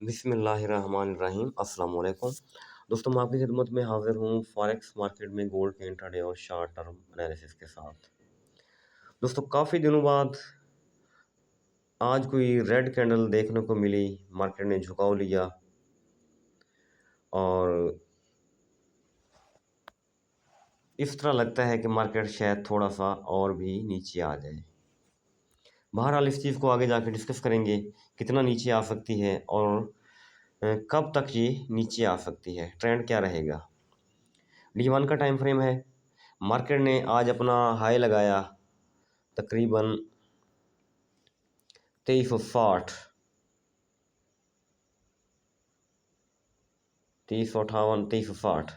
बिस्मिल्लाहिर्रहमानिर्रहीम अस्सलाम वालेकुम। दोस्तों मैं आपकी खिदमत में हाज़िर हूँ फॉरेक्स मार्केट में गोल्ड के इंट्राडे और शॉर्ट टर्म एनालिसिस के साथ। दोस्तों काफ़ी दिनों बाद आज कोई रेड कैंडल देखने को मिली, मार्केट ने झुकाव लिया और इस तरह लगता है कि मार्केट शायद थोड़ा-सा और भी नीचे आ जाए। बहरहाल इस चीज़ को आगे जाके डिस्कस करेंगे, कितना नीचे आ सकती है और कब तक ये नीचे आ सकती है, ट्रेंड क्या रहेगा। D1 का टाइम फ्रेम है। मार्केट ने आज अपना हाई लगाया तकरीबन 2360, 2358, 2360।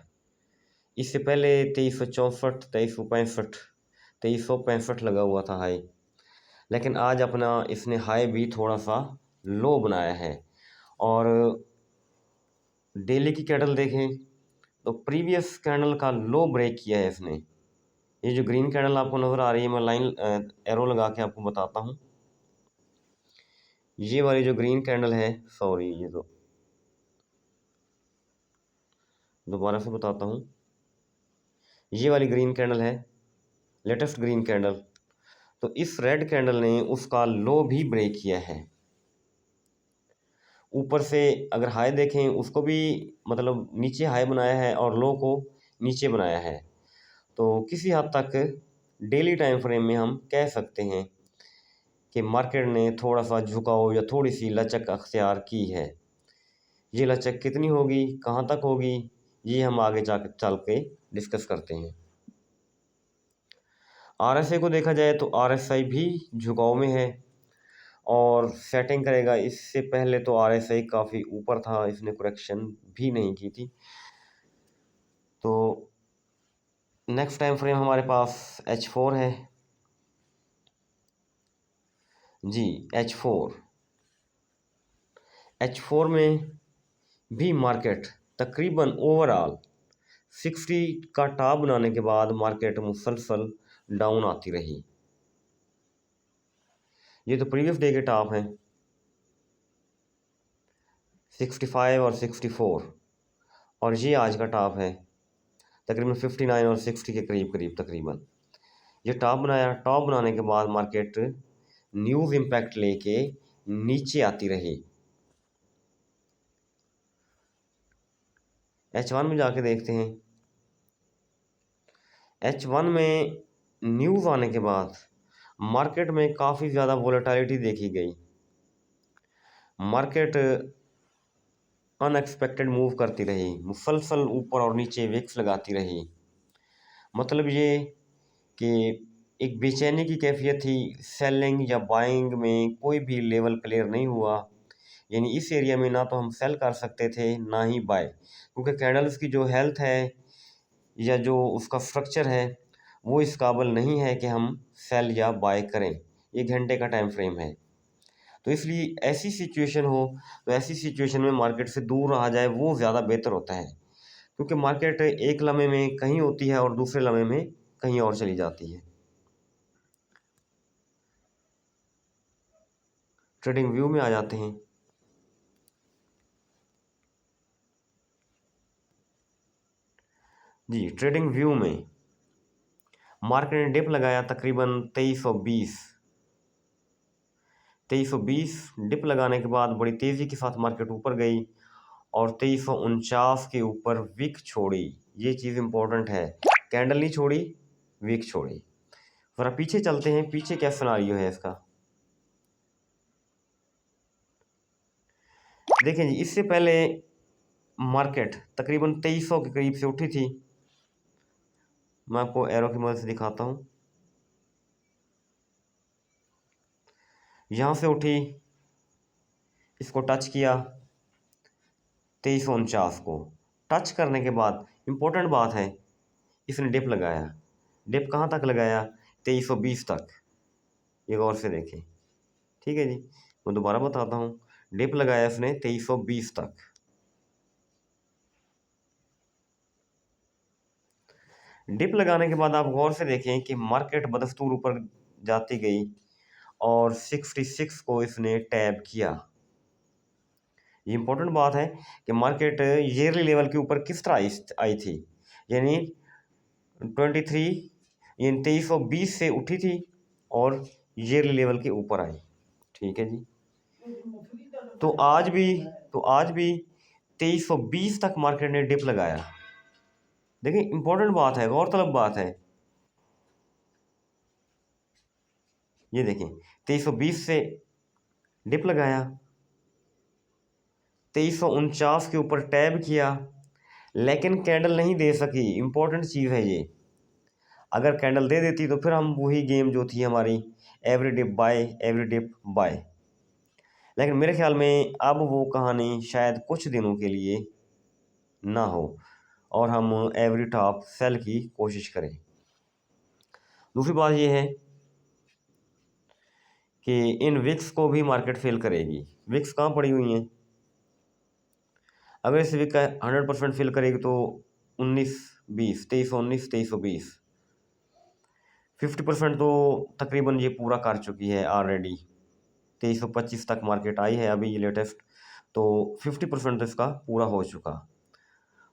इससे पहले 2364, 2365, 2365 लगा हुआ था हाई। लेकिन आज अपना इसने हाई भी थोड़ा सा लो बनाया है। और डेली की कैंडल देखें तो प्रीवियस कैंडल का लो ब्रेक किया है इसने। ये जो ग्रीन कैंडल आपको नज़र आ रही है, मैं लाइन एरो लगा के आपको बताता हूँ। ये वाली जो ग्रीन कैंडल है, सॉरी ये तो दोबारा से बताता हूँ, ये वाली ग्रीन कैंडल है, लेटेस्ट ग्रीन कैंडल। तो इस रेड कैंडल ने उसका लो भी ब्रेक किया है। ऊपर से अगर हाई देखें उसको भी मतलब नीचे हाई बनाया है और लो को नीचे बनाया है। तो किसी हद तक डेली टाइम फ्रेम में हम कह सकते हैं कि मार्केट ने थोड़ा सा झुकाव या थोड़ी सी लचक अख्तियार की है। ये लचक कितनी होगी, कहाँ तक होगी, ये हम आगे जाकर चल के डिस्कस करते हैं। RSI को देखा जाए तो RSI भी झुकाव में है और सेटिंग करेगा। इससे पहले तो RSI काफ़ी ऊपर था, इसने करेक्शन भी नहीं की थी। तो नेक्स्ट टाइम फ्रेम हमारे पास H4 है जी। H4 में भी मार्केट तकरीबन ओवरऑल 60 का टॉप बनाने के बाद मार्केट मुसलसल डाउन आती रही। ये तो प्रीवियस डे के टॉप हैं 65 और 64, और ये आज का टॉप है तकरीबन 59 और 60 के करीब करीब तकरीबन। ये टॉप बनाया, टॉप बनाने के बाद मार्केट न्यूज़ इम्पैक्ट लेके नीचे आती रही। H1 में जाके देखते हैं। H1 में न्यूज़ आने के बाद मार्केट में काफ़ी ज़्यादा वोलेटिलिटी देखी गई। मार्केट अनएक्सपेक्टेड मूव करती रही, मुसलसल ऊपर और नीचे विक्स लगाती रही। मतलब ये कि एक बेचैनी की कैफियत थी। सेलिंग या बाइंग में कोई भी लेवल क्लियर नहीं हुआ। यानी इस एरिया में ना तो हम सेल कर सकते थे ना ही बाय, क्योंकि कैंडल्स की जो हेल्थ है या जो उसका स्ट्रक्चर है वो इस काबिल नहीं है कि हम सेल या बाय करें। ये घंटे का टाइम फ्रेम है। तो इसलिए ऐसी सिचुएशन हो तो ऐसी सिचुएशन में मार्केट से दूर रहा जाए वो ज़्यादा बेहतर होता है, क्योंकि मार्केट एक लम्हे में कहीं होती है और दूसरे लम्हे में कहीं और चली जाती है। ट्रेडिंग व्यू में आ जाते हैं। जी, ट्रेडिंग व्यू में मार्केट ने डिप लगाया तकरीबन 2320 डिप लगाने के बाद बड़ी तेज़ी के साथ मार्केट ऊपर गई और 2349 के ऊपर विक छोड़ी। ये चीज़ इम्पोर्टेंट है, कैंडल नहीं छोड़ी, विक छोड़ी। ज़रा पीछे चलते हैं, पीछे क्या सिनारियो है इसका। देखें जी, इससे पहले मार्केट तकरीबन 2300 के करीब से उठी थी। मैं आपको एरो की मदद से दिखाता हूँ। यहाँ से उठी, इसको टच किया 2349 को। टच करने के बाद इम्पोर्टेंट बात है, इसने डिप लगाया। डिप कहाँ तक लगाया? 2320 तक। ये गौर से देखें, ठीक है जी। मैं दोबारा बताता हूँ, डिप लगाया इसने 2320 तक। डिप लगाने के बाद आप गौर से देखें कि मार्केट बदस्तूर ऊपर जाती गई और 66 को इसने टैप किया। ये इंपॉर्टेंट बात है कि मार्केट ईयरली लेवल के ऊपर किस तरह आई थी, यानी 23 यानी 2320 से उठी थी और ईयरली लेवल के ऊपर आई। ठीक है जी। तो आज भी 2320 तक मार्केट ने डिप लगाया। देखिए इंपॉर्टेंट बात है, गौरतलब बात है, ये देखें 2320 से डिप लगाया, 2349 के ऊपर टैब किया, लेकिन कैंडल नहीं दे सकी। इंपॉर्टेंट चीज़ है ये। अगर कैंडल दे देती तो फिर हम वही गेम जो थी हमारी, every dip buy every dip buy. लेकिन मेरे ख्याल में अब वो कहानी शायद कुछ दिनों के लिए ना हो और हम एवरी टॉप सेल की कोशिश करें। दूसरी बात ये है कि इन विक्स को भी मार्केट फेल करेगी। विक्स कहाँ पड़ी हुई हैं? अगर इस वीक का 100% फिल करेगी तो 19-20, 2319, 2320, 50% तो तकरीबन ये पूरा कर चुकी है ऑलरेडी। 2325 तक मार्केट आई है अभी ये लेटेस्ट, तो 50% तो इसका पूरा हो चुका।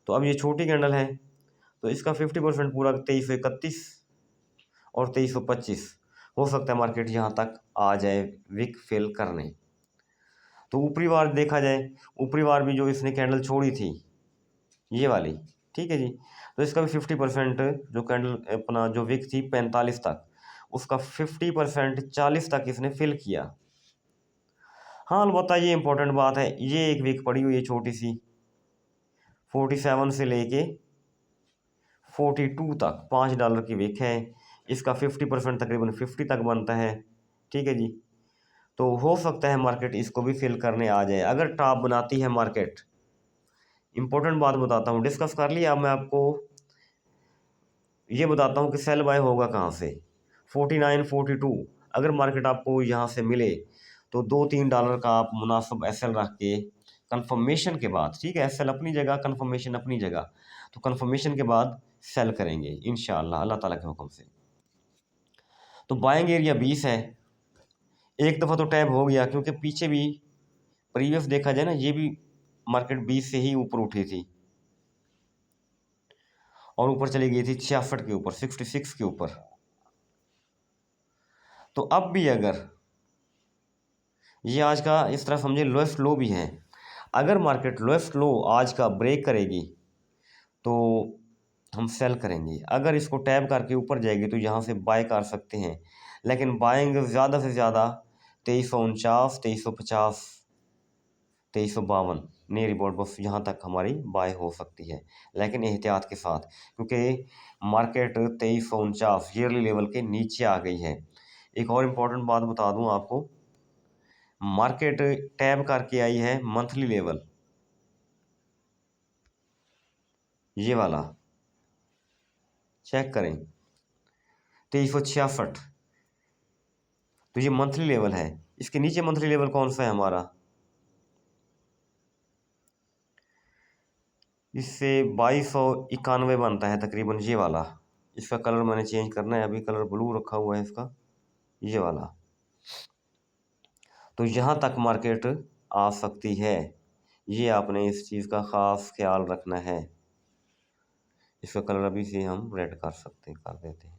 तो अब ये छोटी कैंडल है तो इसका 50% पूरा 2331 और 2325 हो सकता है मार्केट यहाँ तक आ जाए विक फिल करने। तो ऊपरी बार देखा जाए, ऊपरी बार भी जो इसने कैंडल छोड़ी थी ये वाली, ठीक है जी, तो इसका भी 50% जो कैंडल अपना जो विक थी 45 तक, उसका 50% 40 तक इसने फिल किया। हाँ अलबत्ता ये इंपॉर्टेंट बात है, ये एक विक पड़ी हुई है छोटी सी 47 से लेके 42 तक, $5 की विक है। इसका 50% तकरीबन 50 तक बनता है। ठीक है जी। तो हो सकता है मार्केट इसको भी फिल करने आ जाए अगर टॉप बनाती है मार्केट। इंपॉर्टेंट बात बताता हूँ, डिस्कस कर लिया। अब मैं आपको ये बताता हूँ कि सेल बाय होगा कहाँ से। 49 42 अगर मार्केट आपको यहाँ से मिले तो $2-3 का आप मुनासिब एस एल रख के कंफर्मेशन के बाद, ठीक है, एस एल अपनी जगह, कंफर्मेशन अपनी जगह, तो कंफर्मेशन के बाद सेल करेंगे इंशाअल्लाह अल्लाह ताला के हुक्म से। तो बाइंग एरिया 20 है। एक दफ़ा तो टैब हो गया क्योंकि पीछे भी प्रीवियस देखा जाए ना, ये भी मार्केट 20 से ही ऊपर उठी थी और ऊपर चली गई थी 66 के ऊपर, 66 के ऊपर। तो अब भी अगर ये आज का इस तरह समझे लोएस्ट लो भी है, अगर मार्केट लोएस्ट लो आज का ब्रेक करेगी तो हम सेल करेंगे। अगर इसको टैब करके ऊपर जाएगी तो यहाँ से बाय कर सकते हैं, लेकिन बाइंग ज़्यादा से ज़्यादा 2349, 2350, 2352 नियर अबाउट बस यहाँ तक हमारी बाय हो सकती है, लेकिन एहतियात के साथ, क्योंकि मार्केट 2349 ईयरली लेवल के नीचे आ गई है। एक और इम्पॉर्टेंट बात बता दूँ आपको, मार्केट टैब करके आई है मंथली लेवल, ये वाला चेक करें 2366, तो ये मंथली लेवल है। इसके नीचे मंथली लेवल कौन सा है हमारा, इससे 2291 बनता है तकरीबन, ये वाला। इसका कलर मैंने चेंज करना है, अभी कलर ब्लू रखा हुआ है इसका, ये वाला। तो यहाँ तक मार्केट आ सकती है, ये आपने इस चीज़ का ख़ास ख्याल रखना है। इसका कलर अभी से हम रेड कर सकते हैं, कर देते हैं।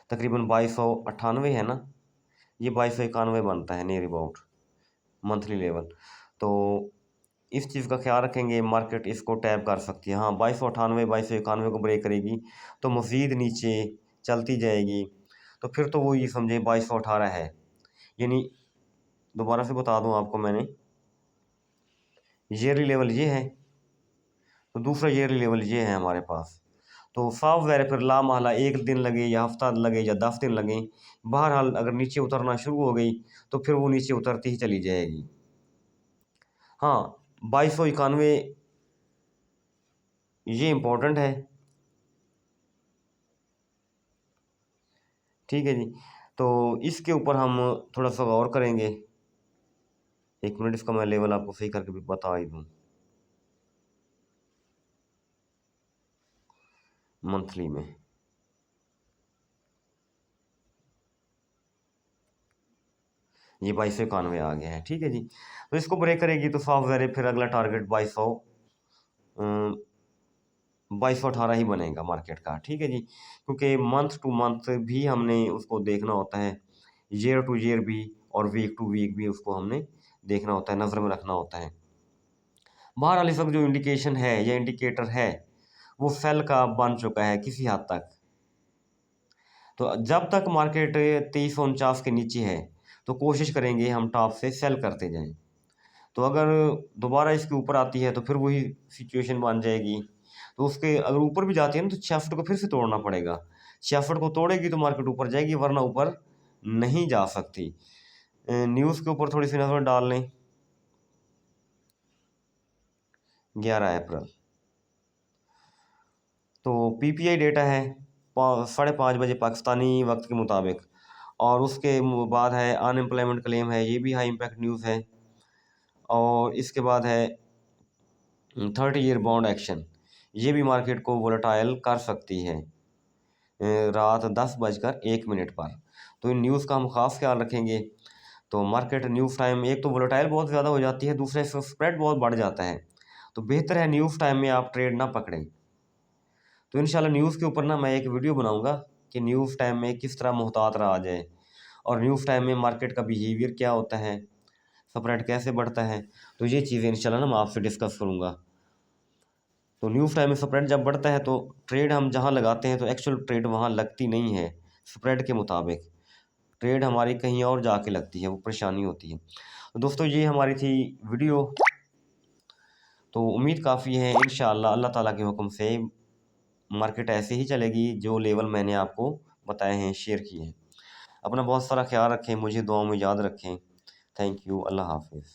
तकरीबन 2298 है ना, ये 2291 बनता है नियर अबाउट मंथली लेवल। तो इस चीज़ का ख्याल रखेंगे, मार्केट इसको टैप कर सकती है। हाँ 2298, 2291 को ब्रेक करेगी तो मज़ीद नीचे चलती जाएगी, तो फिर तो वो ये समझे 2218 है। यानी दोबारा से बता दूं आपको मैंने, ईयरली लेवल ये है तो दूसरा ईयरली लेवल ये है हमारे पास। तो साफ ज़ाहिर है फिर ला महला एक दिन लगे या हफ्ता लगे या 10 दिन लगे, बहरहाल अगर नीचे उतरना शुरू हो गई तो फिर वो नीचे उतरती ही चली जाएगी। हाँ 2291 ये इम्पोर्टेंट है। ठीक है जी। तो इसके ऊपर हम थोड़ा सा गौर करेंगे। एक मिनट, इसका मैं लेवल आपको सही करके भी बता ही दूँ मंथली में। ये 2291 आ गया है, ठीक है जी। तो इसको ब्रेक करेगी तो साफ ज़ाहिर है फिर अगला टारगेट 2218 ही बनेगा मार्केट का, ठीक है जी। क्योंकि मंथ टू मंथ भी हमने उसको देखना होता है, ईयर टू ईयर भी, और वीक टू वीक भी उसको हमने देखना होता है, नज़र में रखना होता है। बहरहाल इस वक्त जो इंडिकेशन है या इंडिकेटर है वो सेल का बन चुका है किसी हद तक। तो जब तक मार्केट 2349 के नीचे है तो कोशिश करेंगे हम टॉप से सेल करते जाएं। तो अगर दोबारा इसके ऊपर आती है तो फिर वही सिचुएशन बन जाएगी। तो उसके अगर ऊपर भी जाती है ना तो 66 को फिर से तोड़ना पड़ेगा। 66 को तोड़ेगी तो मार्केट ऊपर जाएगी, वरना ऊपर नहीं जा सकती। न्यूज़ के ऊपर थोड़ी सी नज़र डाल लें। 11 अप्रैल तो पीपीआई डेटा है 5:30 बजे पाकिस्तानी वक्त के मुताबिक, और उसके बाद है अनएम्प्लॉयमेंट क्लेम है, ये भी हाई इम्पैक्ट न्यूज़ है। और इसके बाद है 30 ईयर बॉन्ड एक्शन, ये भी मार्केट को वोलेटाइल कर सकती है रात 10:01 पर। तो इन न्यूज़ का हम ख़ास ख्याल रखेंगे। तो मार्केट न्यूज़ टाइम एक तो वोलेटाइल बहुत ज़्यादा हो जाती है, दूसरा इसका स्प्रेड बहुत बढ़ जाता है। तो बेहतर है न्यूज़ टाइम में आप ट्रेड ना पकड़ें। तो इंशाल्लाह न्यूज़ के ऊपर ना मैं एक वीडियो बनाऊंगा कि न्यूज़ टाइम में किस तरह मुहतात रहा जाए, और न्यूज़ टाइम में मार्केट का बिहेवियर क्या होता है, स्प्रेड कैसे बढ़ता है। तो ये चीज़ें इंशाल्लाह ना मैं आपसे डिस्कस करूँगा। तो न्यूज़ टाइम में स्प्रेड जब बढ़ता है तो ट्रेड हम जहाँ लगाते हैं तो एक्चुअल ट्रेड वहाँ लगती नहीं है स्प्रेड के मुताबिक, ट्रेड हमारी कहीं और जाके लगती है, वो परेशानी होती है। तो दोस्तों ये हमारी थी वीडियो। तो उम्मीद काफ़ी है इंशाअल्लाह अल्लाह ताला के हुक्म से मार्केट ऐसे ही चलेगी जो लेवल मैंने आपको बताए हैं, शेयर किए हैं। अपना बहुत सारा ख्याल रखें, मुझे दुआओं में याद रखें। थैंक यू, अल्लाह हाफिज़।